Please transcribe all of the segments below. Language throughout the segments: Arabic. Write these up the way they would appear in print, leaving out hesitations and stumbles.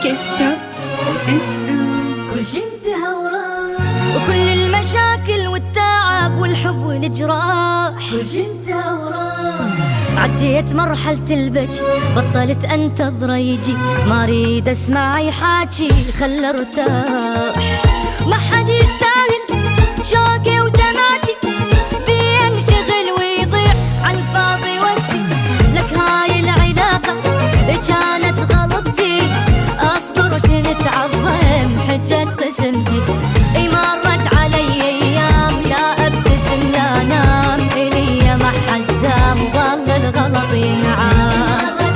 كيستو كل شي انتهى وراح، وكل المشاكل والتعب والحب والجراح كل شي انتهى وراح. عديت مرحلة البكي، بطلت انتظره يجي، ما اريد اسمع اي حاجي، خل ارتاح. ما حد يستاهل شوقي ودمعتي، بينشغل ويضيع عالفاضي وقتي. لك هاي العلاقة كانت غلطتي، اصبر وتنتعظم حجة قسمتي. اي مرت علي ايام لا ابتسم لا انام، الي ما حد دام وظل الغلط ينعاد.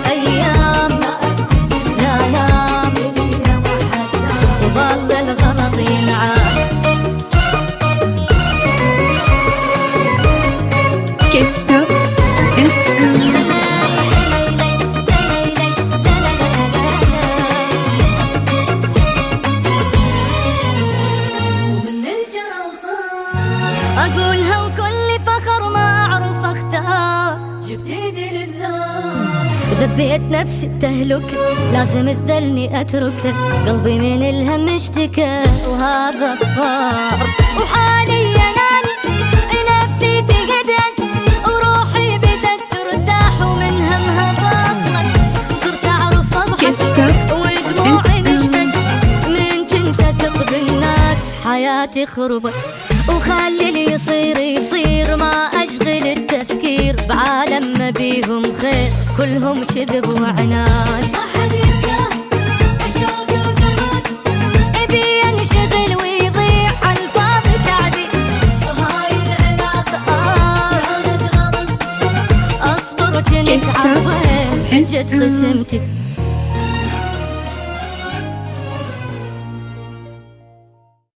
ايام لا ابتسم لا انام، الي ما حد دام وظل الغلط ينعاد. كيستو أقولها وكل فخر ما أعرف أختار، جبت إيدي لله ذبيت نفسي بتهلكة، لازم تذلني أتركه، قلبي من الهم اشتكى وهذا صار. وحاليا أنا نفسي تهدت وروحي بدت ترتاح، ومن همها بطلت صرت أعرف أضحك ودموعي نشفت، من كنت أثق بالناس حياتي خربت. وخلي اللي يصير يصير، ما أشغل التفكير بعالم ما بيهم خير، كلهم كذب وعناد. ما حد يستاهل الشوق وكمان، ابي ينشغل ويضيع عالفاضي تعبي. وهاي العلاقة كانت غلط، اصبر وجنت عظم حجة قسمتي.